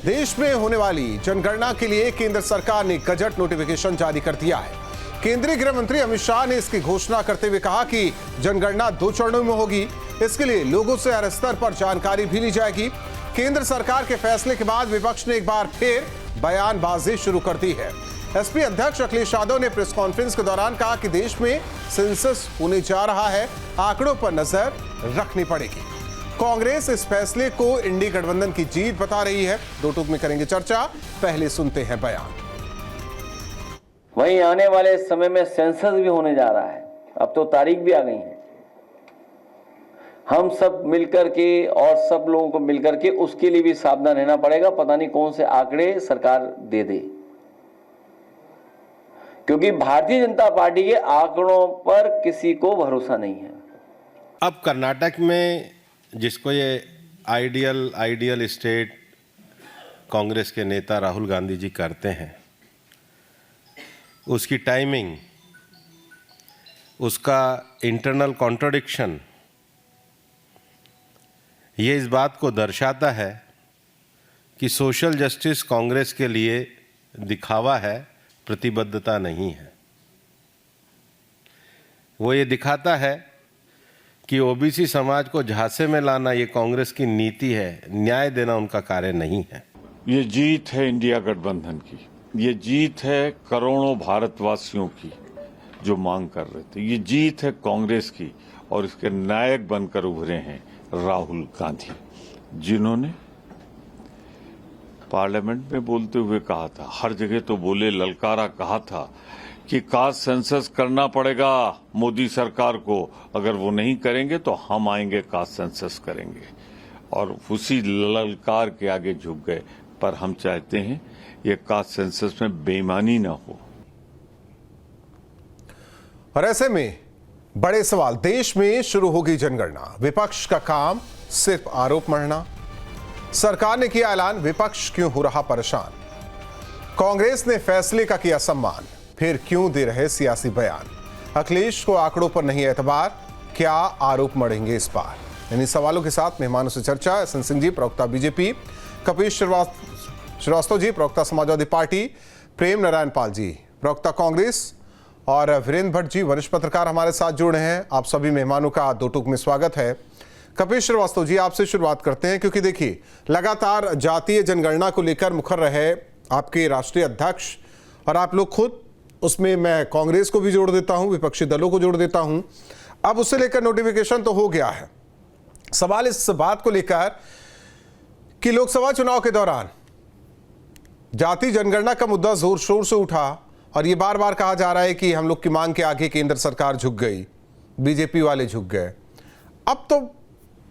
देश में होने वाली जनगणना के लिए केंद्र सरकार ने गजट नोटिफिकेशन जारी कर दिया है। केंद्रीय गृह मंत्री अमित शाह ने इसकी घोषणा करते हुए कहा कि जनगणना 2 चरणों में होगी। इसके लिए लोगों से हर स्तर पर जानकारी भी ली जाएगी। केंद्र सरकार के फैसले के बाद विपक्ष ने एक बार फिर बयानबाजी शुरू कर दी है। एसपी अध्यक्ष अखिलेश यादव ने प्रेस कॉन्फ्रेंस के दौरान कहा कि देश में सेंसस होने जा रहा है, आंकड़ों पर नजर रखनी पड़ेगी। कांग्रेस इस फैसले को इंडी गठबंधन की जीत बता रही है। 2 टूक में करेंगे चर्चा, पहले सुनते हैं बयान। वहीं आने वाले समय में सेंसस भी होने जा रहा है, अब तो तारीख भी आ गई है। हम सब मिलकर के और सब लोगों को मिलकर के उसके लिए भी सावधान रहना पड़ेगा। पता नहीं कौन से आंकड़े सरकार दे दे, क्योंकि भारतीय जनता पार्टी के आंकड़ों पर किसी को भरोसा नहीं है। अब कर्नाटक में जिसको ये आइडियल स्टेट कांग्रेस के नेता राहुल गांधी जी करते हैं, उसकी टाइमिंग, उसका इंटरनल कॉन्ट्रडिक्शन, ये इस बात को दर्शाता है कि सोशल जस्टिस कांग्रेस के लिए दिखावा है, प्रतिबद्धता नहीं है। वो ये दिखाता है कि ओबीसी समाज को झांसे में लाना ये कांग्रेस की नीति है, न्याय देना उनका कार्य नहीं है। ये जीत है इंडिया गठबंधन की, ये जीत है करोड़ों भारतवासियों की जो मांग कर रहे थे। ये जीत है कांग्रेस की और इसके नायक बनकर उभरे हैं राहुल गांधी, जिन्होंने पार्लियामेंट में बोलते हुए कहा था, हर जगह तो बोले, ललकारा, कहा था कि कास्ट सेंसस करना पड़ेगा मोदी सरकार को, अगर वो नहीं करेंगे तो हम आएंगे, कास्ट सेंसस करेंगे, और उसी ललकार के आगे झुक गए। पर हम चाहते हैं ये कास्ट सेंसस में बेईमानी ना हो। और ऐसे में बड़े सवाल, देश में शुरू होगी जनगणना, विपक्ष का काम सिर्फ आरोप मढ़ना। सरकार ने किया ऐलान, विपक्ष क्यों हो रहा परेशान। कांग्रेस ने फैसले का किया सम्मान, फिर क्यों दे रहे सियासी बयान। अखिलेश को आंकड़ों पर नहीं एतबार, क्या आरोप मढ़ेंगे इस बार। इन्हीं सवालों के साथ मेहमानों से चर्चा। एस एन सिंह जी, प्रवक्ता बीजेपी, कपिल श्रीवास्तव जी, प्रवक्ता समाजवादी पार्टी, प्रेम नारायण पाल जी, प्रवक्ता कांग्रेस, और वीरेंद्र भट्ट जी, वरिष्ठ पत्रकार हमारे साथ जुड़े हैं। आप सभी मेहमानों का 2 टूक में स्वागत है। कपिल श्रीवास्तव जी, आपसे शुरुआत करते हैं, क्योंकि देखिए लगातार जातीय जनगणना को लेकर मुखर रहे आपके राष्ट्रीय अध्यक्ष और आप लोग खुद, उसमें मैं कांग्रेस को भी जोड़ देता हूं, विपक्षी दलों को जोड़ देता हूं। अब उसे लेकर नोटिफिकेशन तो हो गया है। सवाल इस बात को लेकर कि लोकसभा चुनाव के दौरान जाति जनगणना का मुद्दा जोर शोर से उठा और ये बार बार कहा जा रहा है कि हम लोग की मांग के आगे केंद्र सरकार झुक गई, बीजेपी वाले झुक गए। अब तो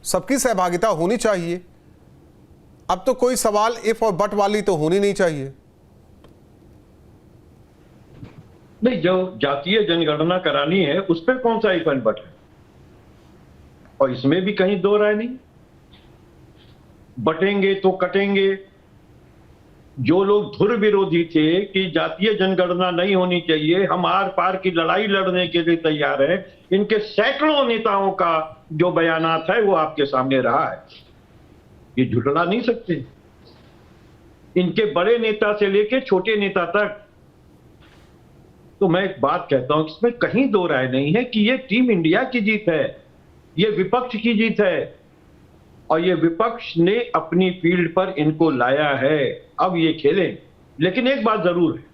सबकी सहभागिता होनी चाहिए, अब तो कोई सवाल इफ और बट वाली तो होनी नहीं चाहिए। नहीं, जो जातीय जनगणना करानी है उस पर कौन सा इफ एंड बट है, और इसमें भी कहीं 2 राय नहीं। बटेंगे तो कटेंगे। जो लोग धुर विरोधी थे कि जातीय जनगणना नहीं होनी चाहिए, हम आर पार की लड़ाई लड़ने के लिए तैयार हैं, इनके सैकड़ों नेताओं का जो बयानात है वो आपके सामने रहा है, ये झुठला नहीं सकते। इनके बड़े नेता से लेके छोटे नेता तक। तो मैं एक बात कहता हूं, इसमें कहीं 2 राय नहीं है कि ये टीम इंडिया की जीत है, ये विपक्ष की जीत है, और ये विपक्ष ने अपनी फील्ड पर इनको लाया है। अब ये खेलें। लेकिन एक बात जरूर है,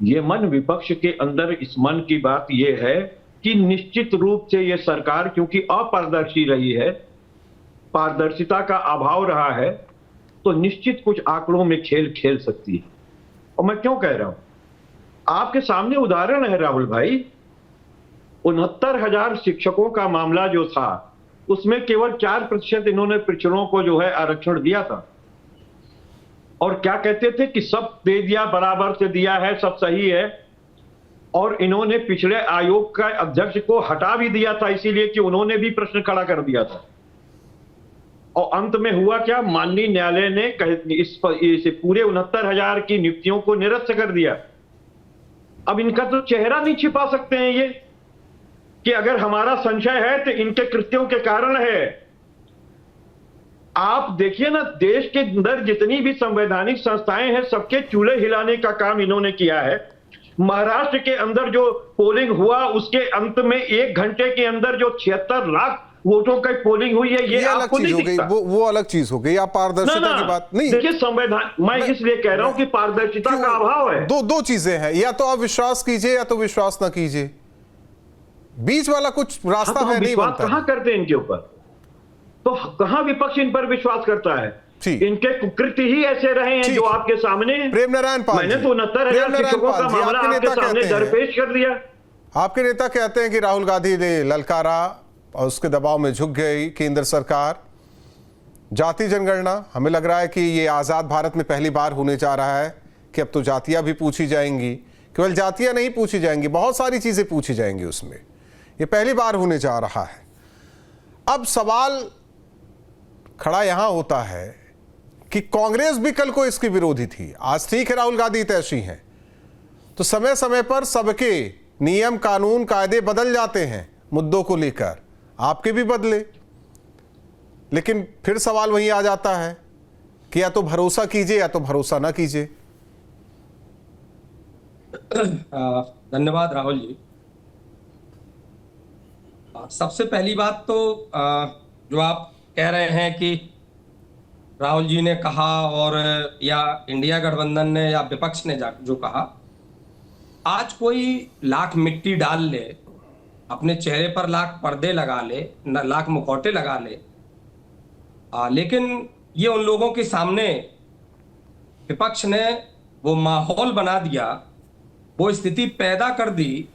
ये मन विपक्ष के अंदर, इस मन की बात ये है कि निश्चित रूप से ये सरकार क्योंकि अपारदर्शी रही है, पारदर्शिता का अभाव रहा है, तो निश्चित कुछ आंकड़ों में खेल खेल सकती है। और मैं क्यों कह रहा हूं, आपके सामने उदाहरण है राहुल भाई, 69,000 शिक्षकों का मामला जो था उसमें केवल 4% इन्होंने पिछड़ों को जो है आरक्षण दिया था, और क्या कहते थे कि सब दे दिया, बराबर से दिया है, सब सही है। और इन्होंने पिछड़े आयोग का अध्यक्ष को हटा भी दिया था, इसीलिए कि उन्होंने भी प्रश्न खड़ा कर दिया था। और अंत में हुआ क्या, माननीय न्यायालय ने इस पूरे 69,000 की नियुक्तियों को निरस्त कर दिया। अब इनका तो चेहरा नहीं छिपा सकते हैं ये कि अगर हमारा संशय है तो इनके कृत्यों के कारण है। आप देखिए ना, देश के अंदर जितनी भी संवैधानिक संस्थाएं हैं सबके चूल्हे हिलाने का काम इन्होंने किया है। महाराष्ट्र के अंदर जो पोलिंग हुआ उसके अंत में 1 घंटे के अंदर जो 76 लाख वोटों की पोलिंग हुई है, ये अलग आपको चीज नहीं हो गई, दिखता। वो अलग चीज हो गई। आप पारदर्शिता की बात नहीं, देखिए संवैधान, मैं इसलिए कह रहा हूं कि पारदर्शिता का अभाव है। दो चीजें हैं, या तो आप विश्वास कीजिए या तो विश्वास ना कीजिए, बीच वाला कुछ रास्ता है नहीं बनता। कहां करते हैं इनके ऊपर, तो कहां विपक्ष इन पर विश्वास करता है? इनके कुकृत्य ही ऐसे रहे हैं जो आपके सामने। प्रेम नारायण पाल, मैंने तो 69,000 शिक्षकों का मामला आपके सामने दरपेश कर दिया। आपके नेता कहते हैं कि राहुल गांधी ने ललकारा और उसके दबाव में झुक गई केंद्र सरकार। जाति जनगणना, हमें लग रहा है कि ये आजाद भारत में पहली बार होने जा रहा है कि अब तो जातियां भी पूछी जाएंगी। केवल जातियां नहीं पूछी जाएंगी, बहुत सारी चीजें पूछी जाएंगी उसमें। ये पहली बार होने जा रहा है। अब सवाल खड़ा यहां होता है कि कांग्रेस भी कल को इसकी विरोधी थी। आज ठीक है राहुल गांधी तैशी हैं, तो समय समय पर सबके नियम कानून कायदे बदल जाते हैं मुद्दों को लेकर, आपके भी बदले। लेकिन फिर सवाल वही आ जाता है कि या तो भरोसा कीजिए या तो भरोसा ना कीजिए। धन्यवाद राहुल जी। सबसे पहली बात तो जो आप कह रहे हैं कि राहुल जी ने कहा और या इंडिया गठबंधन ने या विपक्ष ने जो कहा, आज कोई लाख मिट्टी डाल ले, अपने चेहरे पर लाख पर्दे लगा ले, लाख मुखौटे लगा ले, लेकिन ये उन लोगों के सामने विपक्ष ने वो माहौल बना दिया, वो स्थिति पैदा कर दी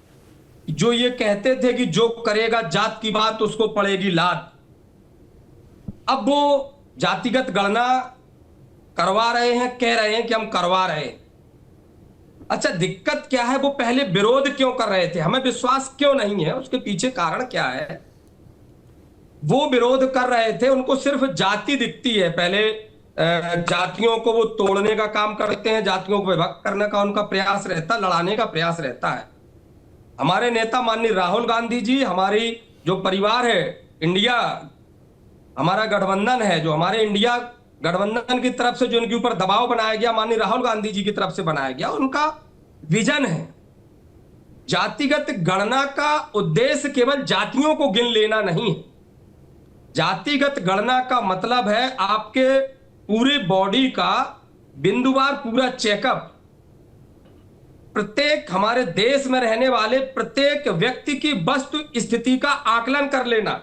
जो ये कहते थे कि जो करेगा जात की बात उसको पड़ेगी लात। अब वो जातिगत गणना करवा रहे हैं, कह रहे हैं कि हम करवा रहे हैं। अच्छा, दिक्कत क्या है? वो पहले विरोध क्यों कर रहे थे? हमें विश्वास क्यों नहीं है? उसके पीछे कारण क्या है? वो विरोध कर रहे थे, उनको सिर्फ जाति दिखती है। पहले जातियों को वो तोड़ने का काम करते हैं, जातियों को विभक्त करने का उनका प्रयास रहता, लड़ाने का प्रयास रहता है। हमारे नेता माननीय राहुल गांधी जी, हमारी जो परिवार है इंडिया, हमारा गठबंधन है, जो हमारे इंडिया गठबंधन की तरफ से जो उनके ऊपर दबाव बनाया गया, माननीय राहुल गांधी जी की तरफ से बनाया गया, उनका विजन है जातिगत गणना का उद्देश्य केवल जातियों को गिन लेना नहीं है। जातिगत गणना का मतलब है आपके पूरे बॉडी का बिंदुवार पूरा चेकअप, प्रत्येक हमारे देश में रहने वाले प्रत्येक व्यक्ति की वस्तु स्थिति का आकलन कर लेना।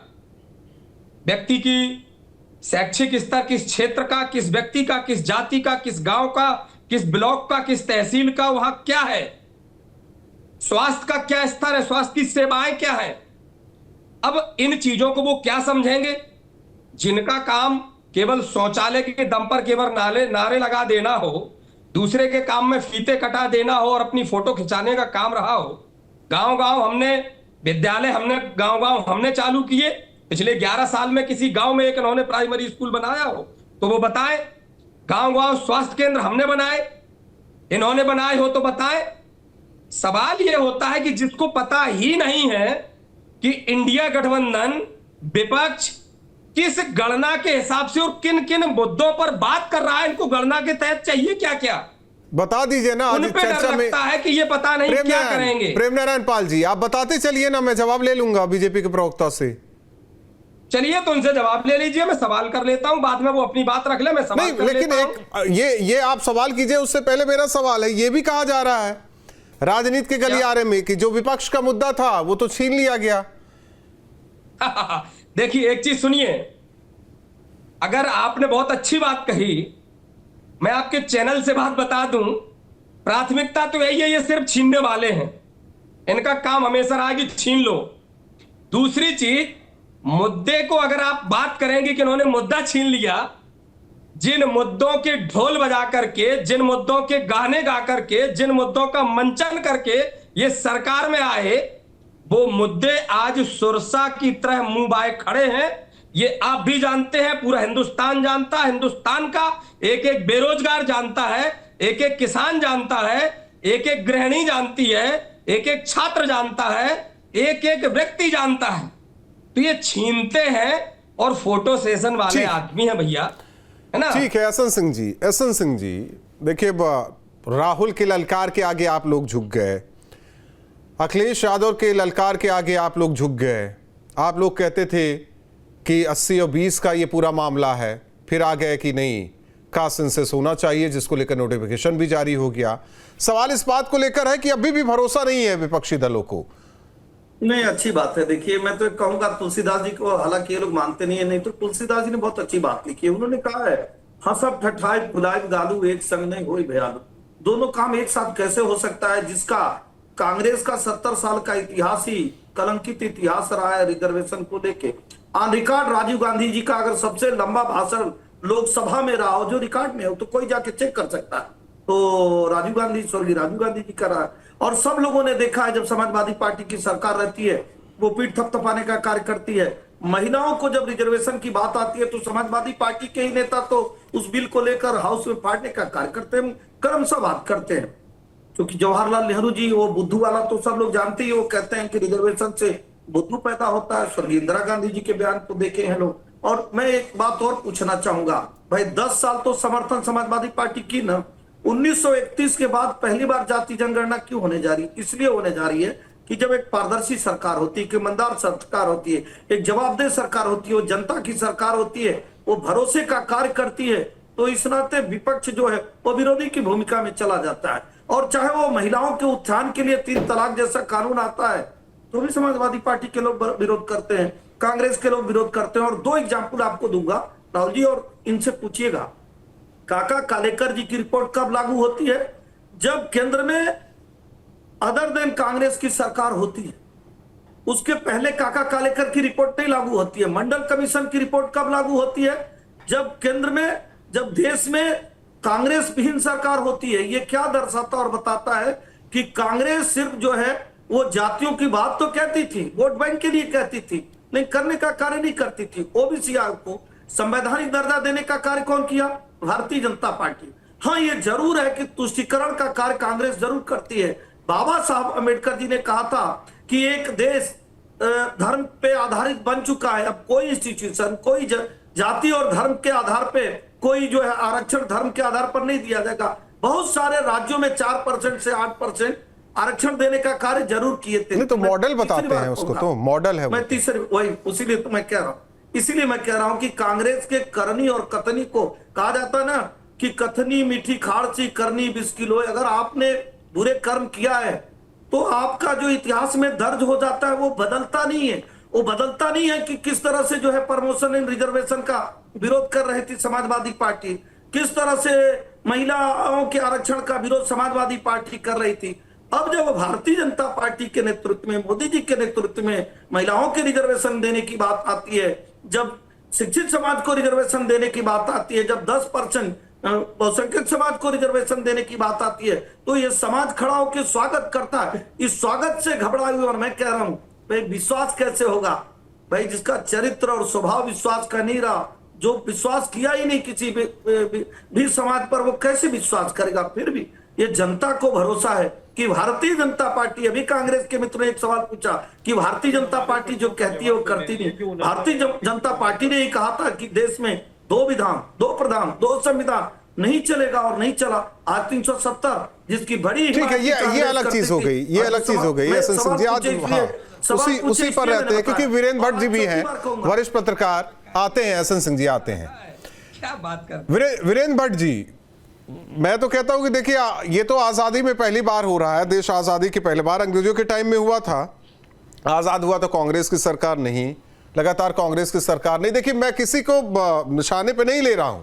व्यक्ति की शैक्षिक स्तर किस क्षेत्र का, किस व्यक्ति का, किस जाति का, किस गांव का, किस ब्लॉक का, किस तहसील का, वहां क्या है, स्वास्थ्य का क्या स्तर है, स्वास्थ्य की सेवाएं क्या है। अब इन चीजों को वो क्या समझेंगे? जिनका काम केवल शौचालय के दम पर केवल नारे लगा देना हो, दूसरे के काम में फीते कटा देना हो और अपनी फोटो खिंचाने का काम रहा हो। गांव गांव हमने विद्यालय हमने चालू किए। पिछले 11 साल में किसी गांव में एक इन्होंने प्राइमरी स्कूल बनाया हो तो वो बताएं। गांव गांव स्वास्थ्य केंद्र हमने बनाए, इन्होंने बनाए हो तो बताएं। सवाल ये होता है कि जिसको पता ही नहीं है कि इंडिया गठबंधन विपक्ष किस गणना के हिसाब से और किन किन मुद्दों पर बात कर रहा है, इनको गणना के तहत चाहिए क्या क्या, बता दीजिए ना। उन पे डर लगता है कि ये पता नहीं क्या करेंगे। प्रेम नारायण पाल जी, आप बताते चलिए ना, मैं जवाब ले लूंगा बीजेपी के प्रवक्ता से। चलिए तो उनसे जवाब ले लीजिए, मैं सवाल कर लेता हूं, बाद में वो अपनी बात रख ले, मैं सवाल कर लेकिन लेता हूं। ये आप सवाल कीजिए, उससे पहले मेरा सवाल है। ये भी कहा जा रहा है राजनीति के गलियारे में कि जो विपक्ष का मुद्दा था वो तो छीन लिया गया। देखिए एक चीज सुनिए, अगर आपने बहुत अच्छी बात कही, मैं आपके चैनल से बात बता दूं, प्राथमिकता तो यही है, ये सिर्फ छीनने वाले हैं, इनका काम हमेशा रहा कि छीन लो। दूसरी चीज, मुद्दे को अगर आप बात करेंगे कि इन्होंने मुद्दा छीन लिया, जिन मुद्दों के ढोल बजा करके, जिन मुद्दों के गाने गा करके, जिन मुद्दों का मंचन करके ये सरकार में आए, वो मुद्दे आज सुरसा की तरह मुंह बाए खड़े हैं। ये आप भी जानते हैं, पूरा हिंदुस्तान जानता है, हिंदुस्तान का एक एक बेरोजगार जानता है, एक एक किसान जानता है, एक एक गृहिणी जानती है, एक एक छात्र जानता है, एक एक व्यक्ति जानता है। तो ये छीनते हैं और फोटो सेशन वाले ठीक। आदमी हैं भैया, है ना। ठीक है एहसन सिंह जी, देखिए राहुल के ललकार के आगे आप लोग झुक गए, अखिलेश यादव के ललकार के आगे आप लोग झुक गए। आप लोग कहते थे कि 80 और 20 का ये पूरा मामला है, फिर आ गए कि नहीं कास्ट सेंसस होना चाहिए, जिसको लेकर नोटिफिकेशन भी जारी हो गया। सवाल इस बात को लेकर है कि अभी भी भरोसा नहीं है विपक्षी दलों को। नहीं, अच्छी बात है। देखिए, मैं तो कहूंगा तुलसीदास जी को, हालांकि ये लोग मानते नहीं है, नहीं तो तुलसीदास जी ने बहुत अच्छी बात लिखी है। उन्होंने कहा है, हंसब ठठाई फुलाए गालू एक संग नहीं होई भयालू। दोनों काम एक साथ कैसे हो सकता है, जिसका कांग्रेस का 70 साल का इतिहास ही कलंकित इतिहास रहा है रिजर्वेशन को लेके। ऑन रिकॉर्ड राजीव गांधी जी का अगर सबसे लंबा भाषण लोकसभा में रहा हो, जो रिकॉर्ड में हो, तो कोई जाके चेक कर सकता है, तो राजीव गांधी, स्वर्गीय राजीव गांधी जी का रहा है। और सब लोगों ने देखा है, जब समाजवादी पार्टी की सरकार रहती है, वो पीठ थपथपाने का कार्य करती है। महिलाओं को जब रिजर्वेशन की बात आती है, तो समाजवादी पार्टी के ही नेता तो उस बिल को लेकर हाउस में फाड़ने का कार्य करते हैं, क्रमशः बात करते हैं। क्योंकि जवाहरलाल नेहरू जी, वो बुद्धू वाला तो सब लोग जानते ही, वो कहते हैं कि रिजर्वेशन से बुद्धू पैदा होता है। स्वर्गीय इंदिरा गांधी जी के बयान को देखे हैं लोग। और मैं एक बात और पूछना चाहूंगा भाई, 10 साल तो समर्थन समाजवादी पार्टी की ना, 1931 के बाद पहली बार जाति जनगणना क्यों होने जा रही है? इसलिए होने जा रही है कि जब एक पारदर्शी सरकार होती है, एक ईमानदार सरकार होती है, एक जवाबदेह सरकार होती है, वो जनता की सरकार होती है, वो भरोसे का कार्य करती है, तो इस नाते विपक्ष जो है वो विरोधी की भूमिका में चला जाता है। और चाहे वो महिलाओं के उत्थान के लिए 3 तलाक जैसा कानून आता है, तो भी समाजवादी पार्टी के लोग विरोध करते हैं, कांग्रेस के लोग विरोध करते हैं। और 2 एग्जाम्पल आपको दूंगा राहुल जी, और इनसे पूछिएगा, काका कालेकर जी की रिपोर्ट कब लागू होती है? जब केंद्र में अदर देन कांग्रेस की सरकार होती है। उसके पहले काका कालेकर की रिपोर्ट नहीं लागू होती है। मंडल कमीशन की रिपोर्ट कब लागू होती है? जब केंद्र में, जब देश में कांग्रेस विहीन सरकार होती है। ये क्या दर्शाता और बताता है कि कांग्रेस सिर्फ जो है वो जातियों की बात तो कहती थी, वोट बैंक के लिए कहती थी, नहीं करने का कार्य नहीं करती थी। ओबीसी आयोग को संवैधानिक दर्जा देने का कार्य कौन किया? भारतीय जनता पार्टी। हाँ, ये जरूर है कि तुष्टीकरण का कार्य कांग्रेस जरूर करती है। बाबा साहब अम्बेडकर जी ने कहा था कि एक देश धर्म पे आधारित बन चुका है। अब कोई इंस्टीट्यूशन, कोई जाति और धर्म के आधार पे कोई जो है आरक्षण धर्म के आधार पर नहीं दिया जाएगा। बहुत सारे राज्यों में 4% से 8% आरक्षण देने का कार्य जरूर किए थे। नहीं तो मॉडल बताते हैं उसको, तो मॉडल है मैं तीसरी वही, उसीलिए तो मैं कह रहा हूं, इसीलिए मैं कह रहा हूं कि कांग्रेस के करनी और कथनी को कहा जाता ना कि कथनी मीठी खारची करनी बिस्किल हो। अगर आपने बुरे कर्म किया है तो आपका जो इतिहास में दर्ज हो जाता है वो बदलता नहीं है। वो बदलता नहीं है कि किस तरह से जो है प्रमोशन इन रिजर्वेशन का विरोध कर रही थी समाजवादी पार्टी, किस तरह से महिलाओं के आरक्षण का विरोध समाजवादी पार्टी कर रही थी। अब जब भारतीय जनता पार्टी के नेतृत्व में, मोदी जी के नेतृत्व में महिलाओं के रिजर्वेशन देने की बात आती है, जब शिक्षित समाज को रिजर्वेशन देने की बात आती है, जब 10% बहुसंख्यक समाज को रिजर्वेशन देने की बात आती है, तो ये समाज खड़ा होकर स्वागत करता है। इस स्वागत से घबराए हुए, और मैं कह रहा हूं भाई, विश्वास कैसे होगा भाई? जिसका चरित्र और स्वभाव विश्वास का नहीं रहा, जो विश्वास किया ही नहीं किसी भी समाज पर, वो कैसे विश्वास करेगा? फिर भी ये जनता को भरोसा है कि भारतीय जनता पार्टी, अभी कांग्रेस के मित्रों ने एक सवाल पूछा कि भारतीय जनता पार्टी जो कहती है वो करती नहीं। भारतीय जनता पार्टी ने ही कहा था कि देश में 2 विधान, 2 प्रधान, 2 संविधान नहीं चलेगा, और नहीं चला। आज 370, जिसकी बड़ी, ठीक है, ये अलग चीज हो गई, ये अलग चीज हो गई। आज उसी पर रहते हैं, क्योंकि वीरेंद्र भट्ट जी भी हैं, वरिष्ठ पत्रकार, आते हैं। एहसन सिंह जी आते हैं। क्या बात कर, वीरेंद्र भट्ट जी, मैं तो कहता हूं कि देखिए, ये तो आजादी में पहली बार हो रहा है। देश आजादी की पहली बार अंग्रेजों के टाइम में हुआ था, आजाद हुआ तो कांग्रेस की सरकार नहीं, लगातार कांग्रेस की सरकार नहीं। देखिए, मैं किसी को निशाने पे नहीं ले रहा हूं,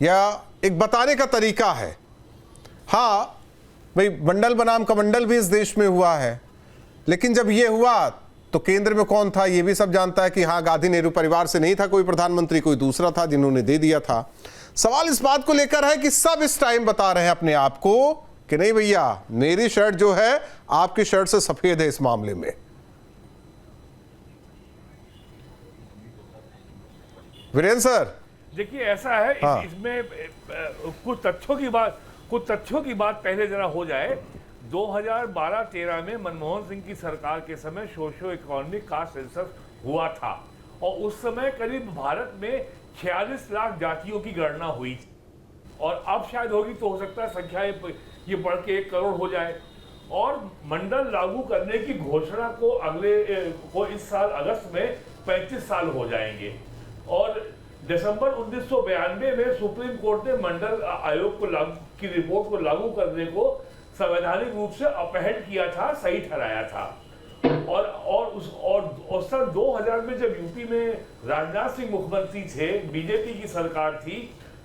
या एक बताने का तरीका है। हाँ भाई, मंडल बनाम कमंडल भी इस देश में हुआ है, लेकिन जब ये हुआ तो केंद्र में कौन था ये भी सब जानता है कि हाँ, गांधी नेहरू परिवार से नहीं था कोई प्रधानमंत्री, कोई दूसरा था जिन्होंने दे दिया था। सवाल इस बात को लेकर है कि सब इस टाइम बता रहे हैं अपने आप को कि नहीं भैया, मेरी शर्ट जो है आपकी शर्ट से सफेद है इस मामले में। वीरेंद्र सर, देखिए ऐसा है, हाँ। इसमें कुछ तथ्यों की बात पहले जरा हो जाए। 2012-13 में मनमोहन सिंह की सरकार के समय सोशियो इकोनॉमिक कास्ट सेंसस हुआ था, और उस समय करीब भारत में 46 लाख जातियों की गणना हुई थी, और अब शायद होगी तो हो सकता है संख्या ये बढ़ के 1 करोड़ हो जाए। और मंडल लागू करने की घोषणा को इस साल अगस्त में 35 साल हो जाएंगे। और दिसंबर 1992 में सुप्रीम कोर्ट ने मंडल आयोग की रिपोर्ट को लागू करने को संवैधानिक रूप से अपहरण किया था, सही ठहराया था। और सन 2000 में जब यूपी में राजनाथ सिंह मुख्यमंत्री थे, बीजेपी की सरकार थी,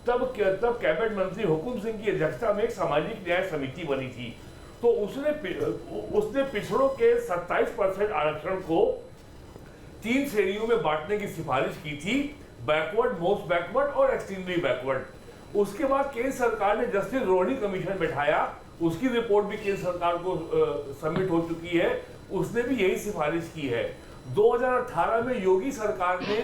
तब कैबिनेट मंत्री हुकुम सिंह की अध्यक्षता में एक सामाजिक न्याय समिति बनी थी। तो उसने पिछड़ों के 27% आरक्षण को 3 श्रेणियों में बांटने की सिफारिश की थी, बैकवर्ड, मोस्ट बैकवर्ड और एक्सट्रीमली बैकवर्ड। उसके बाद केंद्र सरकार ने जस्टिस रोहिणी कमीशन बैठाया, उसकी रिपोर्ट भी केंद्र सरकार को सबमिट हो चुकी है, उसने भी यही सिफारिश की है। 2018 में योगी सरकार ने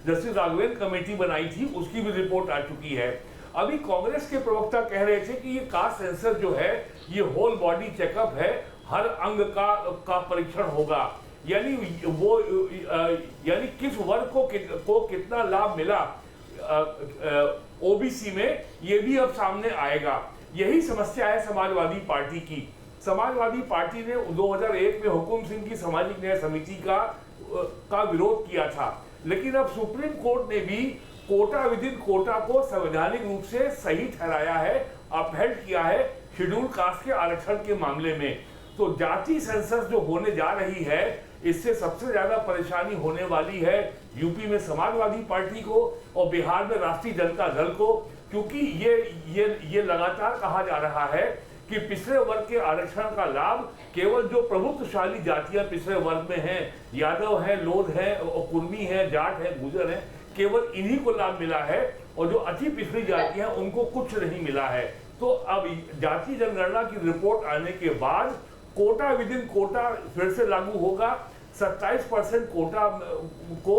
जस्टिस राघवेंद्र कमेटी बनाई थी, उसकी भी रिपोर्ट आ चुकी है। अभी कांग्रेस के प्रवक्ता कह रहे थे कि ये कास्ट सेंसस जो है ये होल बॉडी चेकअप है, हर अंग का परीक्षण होगा, यानी किस वर्ग को कितना लाभ मिला ओबीसी में, ये भी अब सामने आएगा। यही समस्या है समाजवादी पार्टी की। समाजवादी पार्टी ने 2001 में हुकुम सिंह की सामाजिक न्याय समिति का विरोध किया था, लेकिन अब सुप्रीम कोर्ट ने भी कोटा विद इन कोटा को संवैधानिक रूप से सही ठहराया है, अपहेल्ड किया है शेड्यूल कास्ट के आरक्षण के मामले में। तो जाति सेंसस जो होने जा रही है, इससे सबसे ज्यादा परेशानी होने वाली है यूपी में समाजवादी पार्टी को और बिहार में राष्ट्रीय जनता दल को, क्योंकि ये लगातार कहा जा रहा है कि पिछड़े वर्ग के आरक्षण का लाभ केवल जो प्रभुत्वशाली जातियां पिछड़े वर्ग में हैं, यादव हैं, लोध हैं, कुर्मी हैं, जाट हैं, गुजर हैं, केवल इन्हीं को लाभ मिला है, और जो अति पिछड़ी जातियां उनको कुछ नहीं मिला है। तो अब जाति जनगणना की रिपोर्ट आने के बाद कोटा विद इन कोटा फिर से लागू होगा। 27% कोटा को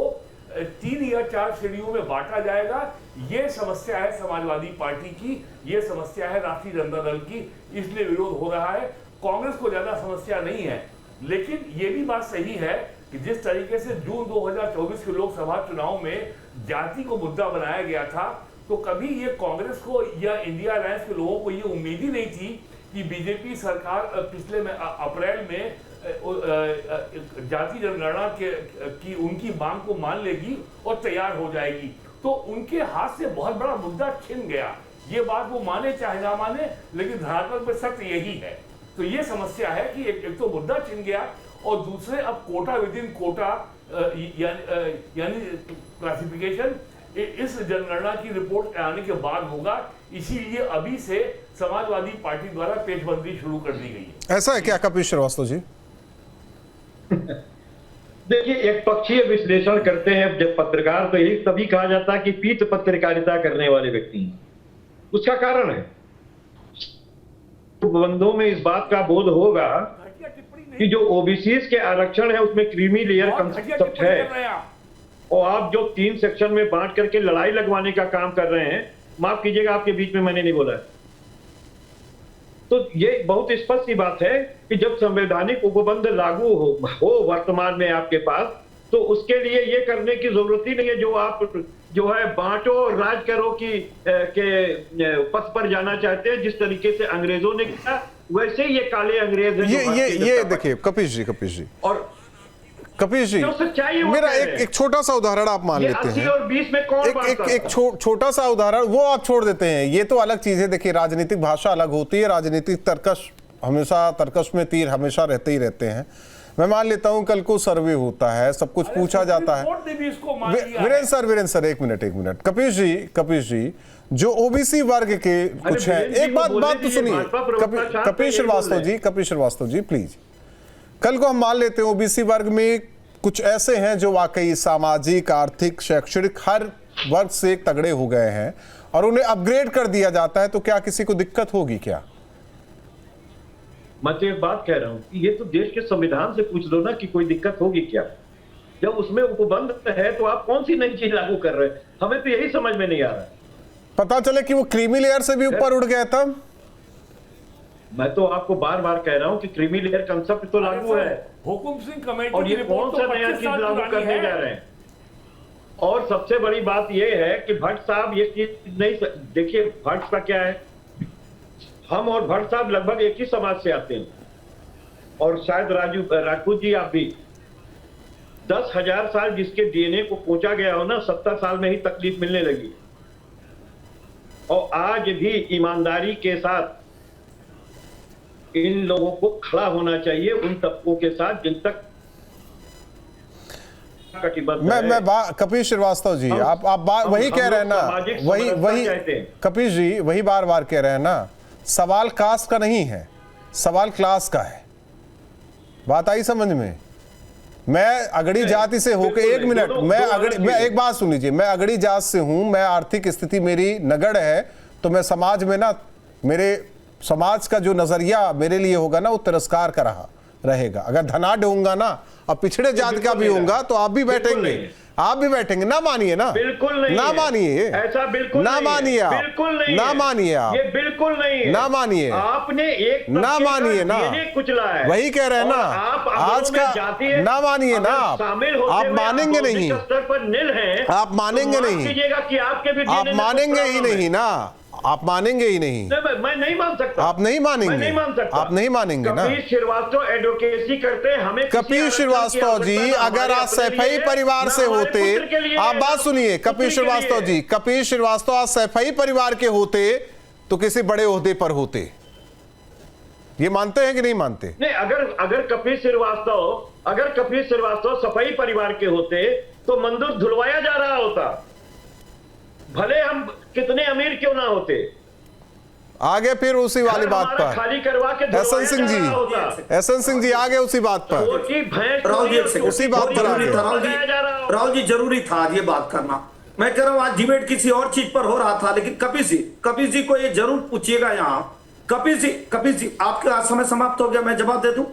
3 या 4 श्रेणियों में बांटा जाएगा। ये समस्या है समाजवादी पार्टी की, ये समस्या है राष्ट्रीय जनता दल की, इसलिए विरोध हो रहा है। कांग्रेस को ज्यादा समस्या नहीं है, लेकिन ये भी बात सही है कि जिस तरीके से जून 2024 के लोकसभा चुनाव में जाति को मुद्दा बनाया गया था, तो कभी ये कांग्रेस को या इंडिया अलायंस के लोगों को ये उम्मीद ही नहीं थी कि बीजेपी सरकार पिछले अप्रैल में जाति जनगणना की उनकी मांग को मान लेगी और तैयार हो जाएगी। तो उनके हाथ से बहुत बड़ा मुद्दा छिन गया। ये बात वो माने चाहे ना माने, लेकिन धरातल पर सत्य यही है। तो ये समस्या है कि एक तो मुद्दा छिन गया, और दूसरे अब कोटा विद इन कोटा यानी क्लासिफिकेशन इस जनगणना की रिपोर्ट आने के बाद होगा। इसीलिए अभी से समाजवादी पार्टी द्वारा पेशबंदी शुरू कर दी गई है। ऐसा है क्या कपिल श्रीवास्तव जी? देखिए, एक पक्षीय विश्लेषण करते हैं जब पत्रकार, तो यही तभी कहा जाता है कि पीत पत्रकारिता करने वाले व्यक्ति हैं। उसका कारण है बंदों में इस बात का बोध होगा कि जो ओबीसी के आरक्षण है उसमें क्रीमी लेयर कंसेप्ट है, और आप जो 3 सेक्शन में बांट करके लड़ाई लगवाने का काम कर रहे हैं, माफ कीजिएगा आपके बीच में मैंने नहीं बोला है, तो ये बहुत स्पष्ट सी बात है कि जब संवैधानिक उपबंध लागू हो वर्तमान में आपके पास, तो उसके लिए ये करने की जरूरत ही नहीं है जो आप जो है बांटो राज करो के पथ पर जाना चाहते हैं। जिस तरीके से अंग्रेजों ने किया, वैसे ही ये काले अंग्रेज ये देखिए कपिल जी और कपिल जी, मेरा एक छोटा सा उदाहरण आप मान लेते हैं। 80 और 20 में कौन बांटता है? एक छोटा सा उदाहरण वो आप छोड़ देते हैं, ये तो अलग चीज है। देखिए, राजनीतिक भाषा अलग होती है, राजनीतिक तर्कश में तीर हमेशा रहते ही रहते हैं। मैं मान लेता हूं कल को सर्वे होता है, सब कुछ पूछा जाता है। वीरेंद्र सर एक मिनट। कपिल जी जो ओबीसी वर्ग के कुछ है, एक बात तो सुनिए कपिल श्रीवास्तव जी प्लीज। कल को हम मान लेते हैं ओबीसी वर्ग में कुछ ऐसे हैं जो वाकई सामाजिक, आर्थिक, शैक्षणिक हर वर्ग से तगड़े हो गए हैं और उन्हें अपग्रेड कर दिया जाता है, तो क्या किसी को दिक्कत होगी क्या? मैं तो एक बात कह रहा हूं कि ये तो देश के संविधान से पूछ लो ना कि कोई दिक्कत होगी क्या। जब उसमें उपबंध है तो आप कौन सी नई चीज लागू कर रहे हैं? हमें तो यही समझ में नहीं आ रहा है। पता चले कि वो क्रीमी लेयर से भी ऊपर उड़ गया था। मैं तो आपको बार बार कह रहा हूं कि क्रीमी लेयर कंसेप्ट तो लागू है। हुकुम सिंह कमेटी और ये कौन सा नया चीज लागू करने जा रहे हैं? और सबसे बड़ी बात यह है कि भट्ट साहब ये चीज नहीं देखिए, भट्ट का क्या है, हम और भट्ट साहब लगभग एक ही समाज से आते हैं, और शायद राजपूत जी आप भी। 10,000 साल जिसके डीएनए को पहुंचा गया हो ना, 70 साल में ही तकलीफ मिलने लगी। और आज भी ईमानदारी के साथ इन लोगों को खड़ा होना चाहिए, उन तबकों के साथ जिन तक कपिल श्रीवास्तव जी, आप वही कह रहे हैं ना, वही कपिल जी वही बार बार कह रहे हैं ना, सवाल कास्ट का नहीं है, सवाल क्लास का है। बात आई समझ में? मैं अगड़ी जाति से होकर, एक मिनट, मैं एक बात सुन लीजिए, मैं अगड़ी जात से हूं, मैं आर्थिक स्थिति मेरी नगण्य है, तो मैं समाज में ना, मेरे समाज का जो नजरिया मेरे लिए होगा ना, वो तिरस्कार का रहेगा। अगर धनाढ्य होऊंगा ना, अब पिछड़े जात का भी होऊंगा, तो आप भी बैठेंगे, ना मानिए ना, बिल्कुल नहीं, ना मानिए, ऐसा बिल्कुल ना मानिए आप, बिल्कुल नहीं, ना मानिए आप, ये बिल्कुल नहीं है, ना मानिए, आपने एक ना मानिए ना, कुचला है, वही कह रहे हैं ना, आज का ना मानिए ना, आप मानेंगे नहीं, स्तर पर नील है, आप मानेंगे नहीं, कि आपके भी आप मानेंगे ही नहीं ना, आप मानेंगे ही नहीं। मैं नहीं मान सकता, आप नहीं मानेंगे, मैं नहीं मान सकता, आप नहीं मानेंगे ना। कपिल श्रीवास्तव एडवोकेसी करते हैं, हमें कपिल श्रीवास्तव जी अगर आज सैफई परिवार से होते, आप बात सुनिए, कपिल श्रीवास्तव आज सैफई परिवार के होते तो किसी बड़े ओहदे पर होते, ये मानते हैं कि नहीं मानते? नहीं, अगर कपिल श्रीवास्तव सफाई परिवार के होते तो मंदिर धुलवाया जा रहा होता, भले हम कितने अमीर क्यों ना होते। आगे फिर उसी वाली बात पर खाली करवा के एसएन सिंह जी आगे उसी बात पर, उसी बात पर राहुल जी जरूरी था आज ये बात करना। मैं कह रहा हूं आज डिबेट किसी और चीज पर हो रहा था, लेकिन कपिल जी को ये जरूर पूछिएगा यहाँ। कपिल जी आपका समय समाप्त हो गया, मैं जवाब दे दूं?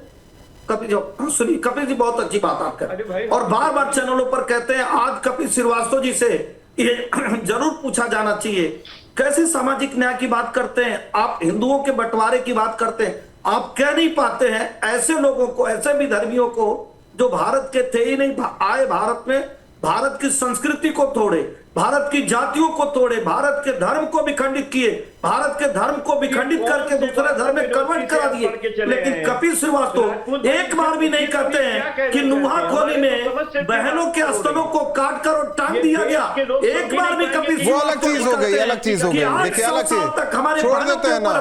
सुनिए कपिल जी, बहुत अच्छी बात आप कर, और बार बार चैनलों पर कहते हैं, आज कपिल श्रीवास्तव जी से ये जरूर पूछा जाना चाहिए, कैसे सामाजिक न्याय की बात करते हैं आप, हिंदुओं के बंटवारे की बात करते हैं, आप कह नहीं पाते हैं ऐसे लोगों को, ऐसे भी धर्मियों को जो भारत के थे ही नहीं, आए भारत में, भारत की संस्कृति को तोड़े, भारत की जातियों को तोड़े, भारत के धर्म को भी खंडित किए, भारत के धर्म को भी खंडित करके दूसरे धर्म में कन्वर्ट करा दिए। लेकिन कपिल श्रीवास्तव एक बार भी नहीं कहते हैं कि नुहाखोली में बहनों के स्तनों को काट कर और टांग दिया गया, एक बार भी कपिल वो अलग चीज हो गई, देखिए अलग चीज, छोड़ देते हैं ना,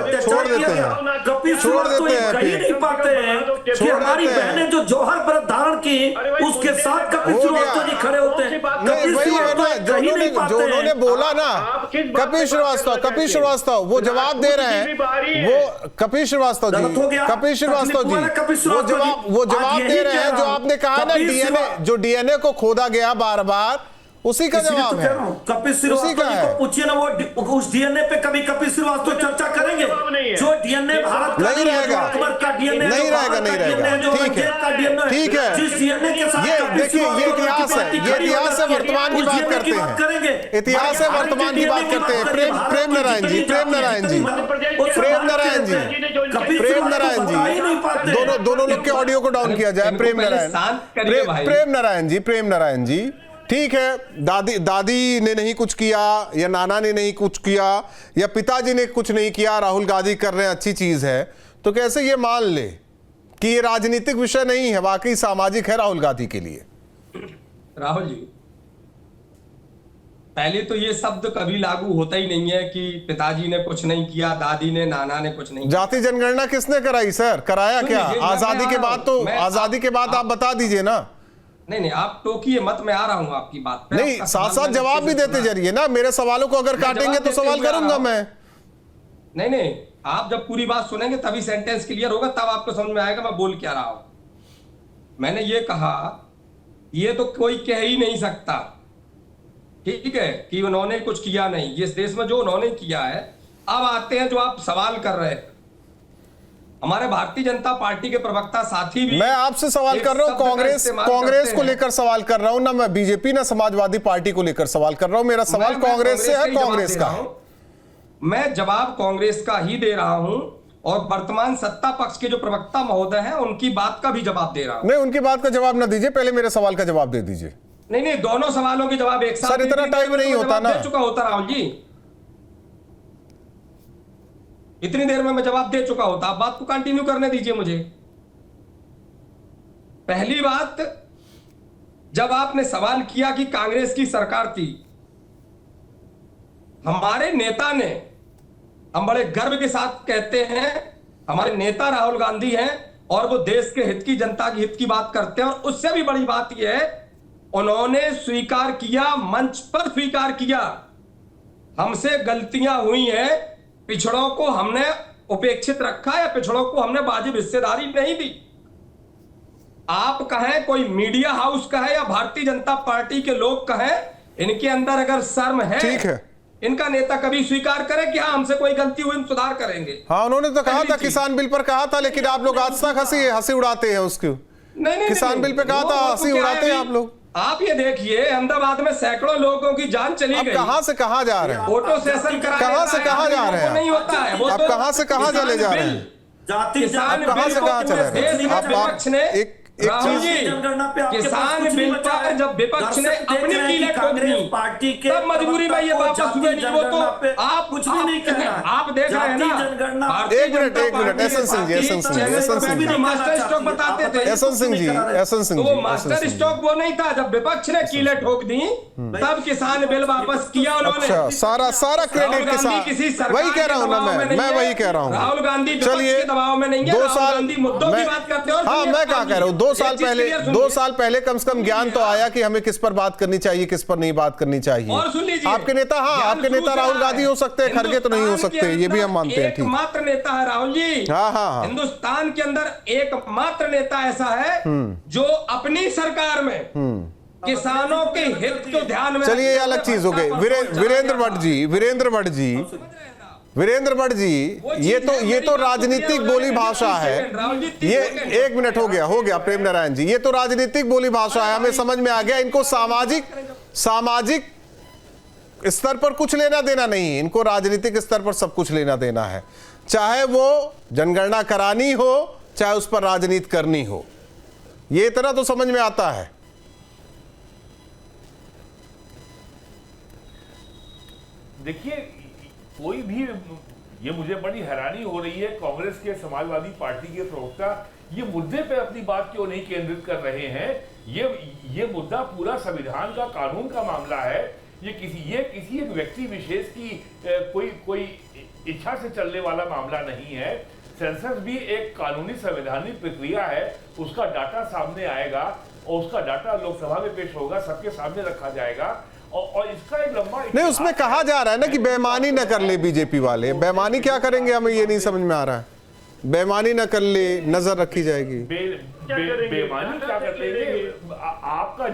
कपिल श्रीवास्तव कही नहीं पाते हैं कि हमारी बहनें जो जौहर व्रत धारण की, उसके साथ कपिल श्रीवास्तव जी खड़े होते हैं। कपिल श्रीवास्तव जो उन्होंने बोला ना, कपिल श्रीवास्तव वो जवाब दे रहे हैं, वो कपिल श्रीवास्तव जी वो जवाब दे रहे हैं, जो आपने कहा ना, डीएनए को खोदा गया बार बार, उसी का जवाब है। कपिल श्रीवास्तव जी को पूछिए ना, वो उस डीएनए पे कभी कपिल श्रीवास्तव चर्चा करेंगे? जो डीएनए भारत का नहीं रहेगा, नहीं रहेगा, ठीक है। जिस डीएनए के साथ ये देखिए, ये इतिहास है, वर्तमान की बात करते हैं, इतिहास है, वर्तमान की बात करते हैं। प्रेम नारायण जी, दोनों लोग के ऑडियो को डाउन किया जाए। प्रेम नारायण जी, ठीक है, दादी ने नहीं कुछ किया, या नाना ने नहीं कुछ किया, या पिताजी ने कुछ नहीं किया, राहुल गांधी कर रहे हैं, अच्छी चीज है, तो कैसे ये मान ले कि ये राजनीतिक विषय नहीं है, वाकई सामाजिक है राहुल गांधी के लिए? राहुल जी, पहले तो ये शब्द कभी लागू होता ही नहीं है कि पिताजी ने कुछ नहीं किया, दादी ने, नाना ने कुछ नहीं किया। जाति जनगणना किसने कराई सर? कराया क्या आजादी के बाद? तो आजादी के बाद आप बता दीजिए ना। नहीं, आप टोकिए मत, मैं आ रहा हूं आपकी बात पे। नहीं, साथ साथ जवाब भी देते जाइए ना, मेरे सवालों को अगर काटेंगे तो सवाल करूंगा मैं। नहीं, आप जब पूरी बात सुनेंगे तभी सेंटेंस क्लियर होगा, तब आपको समझ में आएगा मैं बोल क्या रहा हूं। मैंने ये कहा, ये तो कोई कह ही नहीं सकता, ठीक है, कि उन्होंने कुछ किया नहीं इस देश में, जो उन्होंने किया है। अब आते हैं जो आप सवाल कर रहे हैं, हमारे भारतीय जनता पार्टी के प्रवक्ता साथी भी, मैं आपसे सवाल कर रहा हूं, कांग्रेस को लेकर सवाल कर रहा हूं ना, मैं बीजेपी ना समाजवादी पार्टी को लेकर सवाल कर रहा हूं। मेरा सवाल कांग्रेस से है, कांग्रेस का है। मैं जवाब कांग्रेस का ही दे रहा हूं, और वर्तमान सत्ता पक्ष के जो प्रवक्ता महोदय हैं उनकी बात का भी जवाब दे रहा हूं। नहीं, उनकी बात का जवाब ना दीजिए, पहले मेरे सवाल का जवाब दे दीजिए। नहीं, दोनों सवालों के जवाब एक साथ सर, इतना टाइम नहीं होता ना। दे चुका होता राहुल जी, इतनी देर में मैं जवाब दे चुका होता। आप बात को कंटिन्यू करने दीजिए मुझे। पहली बात, जब आपने सवाल किया कि कांग्रेस की सरकार थी, हमारे नेता ने, हम बड़े गर्व के साथ कहते हैं, हमारे नेता राहुल गांधी हैं और वो देश के हित की, जनता के हित की बात करते हैं। और उससे भी बड़ी बात यह है, उन्होंने स्वीकार किया, मंच पर स्वीकार किया, हमसे गलतियां हुई हैं, पिछड़ों को हमने उपेक्षित रखा या पिछड़ों को हमने वाजिब हिस्सेदारी नहीं दी। आप कहें, कोई मीडिया हाउस कहे या भारतीय जनता पार्टी के लोग कहें, इनके अंदर अगर शर्म है, ठीक है, इनका नेता कभी स्वीकार करे कि हाँ हमसे कोई गलती हुई, हम सुधार करेंगे। हाँ, उन्होंने तो कहा था, किसान बिल पर कहा था, लेकिन आप लोग आज तक हंसी उड़ाते हैं उसकी। नहीं, किसान बिल पे कहा था, हंसी उड़ाते हैं आप लोग। आप ये देखिए, अहमदाबाद में सैकड़ों लोगों की जान चली गई। कहां से कहां जा रहे हैं? फोटो सेशन कहां से कहां जा रहे हैं? नहीं होता है वो। आप कहां से कहां चले जा रहे हैं? किसान कहां से कहां चले रहे हैं? आप विपक्ष ने, राहुल जी, किसान बिल पर जब विपक्ष ने अपनी कीलें ठोक दी, तब मजबूरी में ये वापस हुए। वो तो आप कुछ भी नहीं कह रहे, आप देख रहे हैं ना। एक minute, SN Singh ji, master stroke बताते थे। एसएन सिंह जी, तो वो मास्टर स्ट्रोक वो नहीं था, जब विपक्ष ने कीलें ठोक दी तब किसान बिल वापस किया उन्होंने। अच्छा, सारा क्रेडिट किसान, वही कह रहा हूं ना मैं वही कह रहा हूं। राहुल गांधी चलिए, दबाव में नहीं है, 2 साल मुद्दों की बात करते हो। हाँ, मैं क्या कह रहा हूं, 2 साल पहले कम से कम ज्ञान तो आया कि हमें किस पर बात करनी चाहिए, किस पर नहीं बात करनी चाहिए। और सुन लीजिए, आपके नेता, हाँ, आपके नेता राहुल गांधी हो सकते हैं, खड़गे तो नहीं हो सकते, ये भी हम मानते हैं। ठीक, एकमात्र नेता है राहुल जी। हाँ, हिंदुस्तान के अंदर एकमात्र नेता ऐसा है जो अपनी सरकार में किसानों के हित को ध्यान में। चलिए, ये अलग चीज हो गई। वीरेंद्र भट्ट जी, ये तो राजनीतिक बोली भाषा है। ये 1 मिनट हो गया प्रेम नारायण जी, ये तो राजनीतिक बोली भाषा है, हमें समझ में आ गया। इनको सामाजिक स्तर पर कुछ लेना देना नहीं, इनको राजनीतिक स्तर पर सब कुछ लेना देना है। चाहे वो जनगणना करानी हो, चाहे उस पर राजनीति करनी हो, ये इतना तो समझ में आता है। देखिए, कोई भी, ये मुझे बड़ी हैरानी हो रही है, कांग्रेस के, समाजवादी पार्टी के प्रवक्ता ये मुद्दे पे अपनी बात क्यों नहीं केंद्रित कर रहे हैं। ये मुद्दा पूरा संविधान का, कानून का मामला है। ये किसी एक व्यक्ति विशेष की कोई इच्छा से चलने वाला मामला नहीं है। सेंसस भी एक कानूनी संवैधानिक प्रक्रिया है, उसका डाटा सामने आएगा और उसका डाटा लोकसभा में पेश होगा, सबके सामने रखा जाएगा। और इसका एक लंबा नहीं, उसमें कहा जा रहा है ना कि बेईमानी न कर ले बीजेपी वाले। बेईमानी क्या करेंगे, हमें ये नहीं समझ में आ रहा है। बेईमानी न कर ले, नजर रखी जाएगी। बेईमानी क्या कर लेंगे? आपका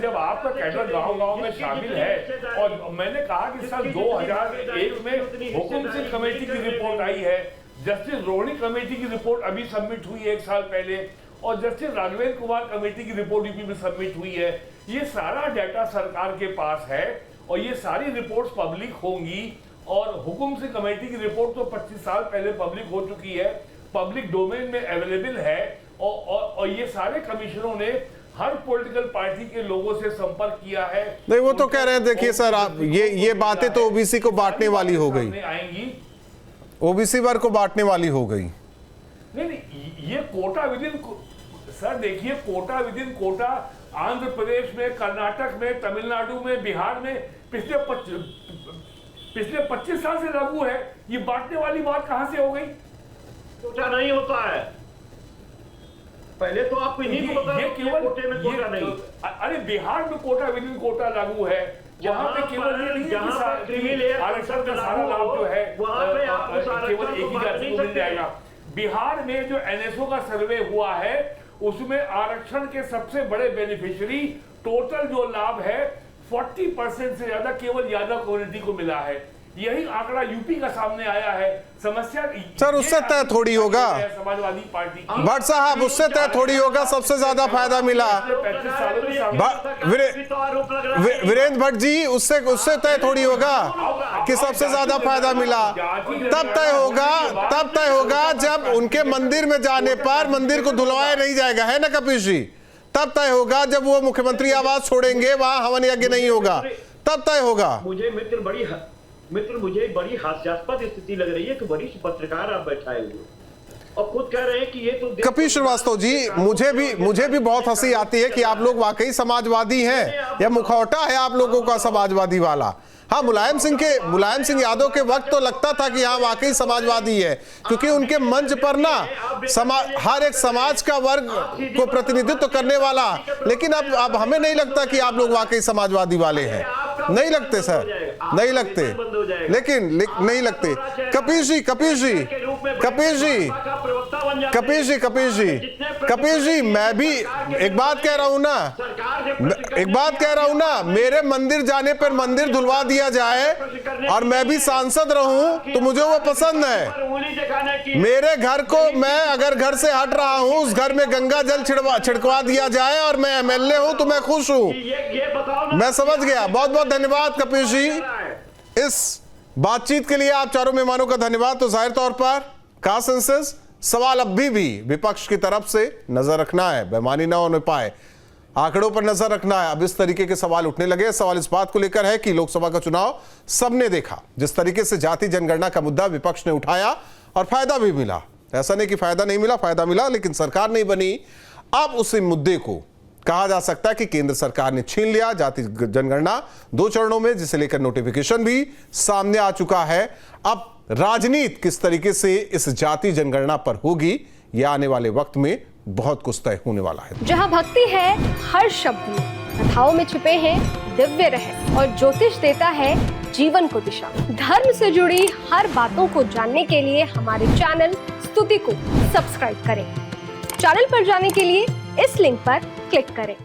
कैडर गांव में शामिल है। और मैंने कहा कि साल 2001 में हुकुम सिंह कमेटी की रिपोर्ट आई है, जस्टिस रोहिणी कमेटी की रिपोर्ट अभी सबमिट हुई है 1 साल पहले, और जस्टिस राघवेंद्र कुमार कमेटी की रिपोर्ट यूपी में सबमिट हुई है। ये सारा डाटा सरकार के पास है और ये सारी रिपोर्ट्स पब्लिक होंगी। और हुकुम सिंह कमेटी की रिपोर्ट तो 25 साल पहले पब्लिक हो चुकी है, पब्लिक डोमेन में अवेलेबल है। और ये सारे कमिश्नरों ने हर पॉलिटिकल पार्टी के लोगों से संपर्क किया है। नहीं, वो तो कह रहे हैं, देखिए सर, आप ये बातें तो ओबीसी को बांटने वाली हो गई, आएंगी, ओबीसी वर्ग को बांटने वाली हो गई। नहीं, ये कोटा विदिन, सर देखिए, कोटा विदिन कोटा आंध्र प्रदेश में, कर्नाटक में, तमिलनाडु में, बिहार में पिछले 25 साल से लागू है। ये बांटने वाली बात कहां से हो गई? कोटा नहीं होता है, पहले तो आपको इन्हीं को बता, ये केवल कोटे में कोटा नहीं। अरे बिहार में कोटा विदिन कोटा लागू है, वहां पे केवल ये नहीं है कि आरक्षण का सारा लाभ जो है केवल एक ही जाति को मिल जाएगा। बिहार में जो एनएसओ का सर्वे हुआ है, उसमें आरक्षण के सबसे बड़े बेनिफिशियरी, टोटल जो लाभ है 40% से ज्यादा केवल यादव कम्युनिटी को मिला है। यही आंकड़ा यूपी का सामने आया है। समस्या सर उससे तय थोड़ी होगा, समाजवादी पार्टी भट्ट साहब, उससे तय थोड़ी होगा सबसे ज्यादा फायदा मिला। वीरेंद्र भट्ट जी, उससे तय थोड़ी होगा कि सबसे ज्यादा फायदा मिला। तब तय होगा जब उनके मंदिर में जाने पर मंदिर को धुलवाया नहीं जाएगा, है ना कपिश जी? तब तय होगा जब वो मुख्यमंत्री आवास छोड़ेंगे, वहां हवन यज्ञ नहीं होगा, तब तय होगा। मुझे मित्र मुझे बड़ी हास्यास्पद स्थिति लग रही है कि वरिष्ठ पत्रकार आप बैठाए हुए और खुद कह रहे हैं कि ये तो कपिल श्रीवास्तव जी, मुझे भी बहुत हंसी आती है कि आप लोग वाकई समाजवादी हैं या मुखौटा है आप लोगों का समाजवादी वाला। हाँ, मुलायम सिंह यादव के वक्त तो लगता था कि हाँ वाकई समाजवादी है, क्योंकि उनके मंच पर ना हर एक समाज का वर्ग को प्रतिनिधित्व करने वाला। लेकिन अब हमें नहीं लगता कि आप लोग वाकई समाजवादी वाले हैं। नहीं लगते सर, नहीं लगते, लेकिन नहीं लगते। कपिल जी, मैं भी एक बात कह रहा हूं ना, मेरे मंदिर जाने पर मंदिर धुलवा दिया जाए और मैं भी सांसद रहूं तो मुझे वो पसंद है। मेरे घर को, मैं अगर घर से हट रहा हूं, उस घर में गंगा जल छिड़कवा दिया जाए और मैं एमएलए हूं तो मैं खुश हूं। मैं समझ गया। बहुत बहुत धन्यवाद कपिल जी इस बातचीत के लिए। आप चारों मेहमानों का धन्यवाद। तो जाहिर तौर पर कास्ट सेंसस सवाल अब भी विपक्ष की तरफ से नजर रखना है, बेईमानी ना होने पाए, आंकड़ों पर नजर रखना है। अब इस तरीके के सवाल उठने लगे। सवाल इस बात को लेकर है कि लोकसभा का चुनाव सबने देखा, जिस तरीके से जाति जनगणना का मुद्दा विपक्ष ने उठाया और फायदा भी मिला। ऐसा नहीं कि फायदा नहीं मिला, फायदा मिला, लेकिन सरकार नहीं बनी। अब उसी मुद्दे को कहा जा सकता है कि केंद्र सरकार ने छीन लिया। जाति जनगणना 2 चरणों में, जिसे लेकर नोटिफिकेशन भी सामने आ चुका है। अब राजनीति किस तरीके से इस जाति जनगणना पर होगी, यह आने वाले वक्त में बहुत कुछ तय होने वाला है। जहां भक्ति है हर शब्द में, कथाओं में छिपे हैं दिव्य रहस्य और ज्योतिष देता है जीवन को दिशा। धर्म से जुड़ी हर बातों को जानने के लिए हमारे चैनल स्तुति को सब्सक्राइब करें। चैनल पर जाने के लिए इस लिंक पर क्लिक करें।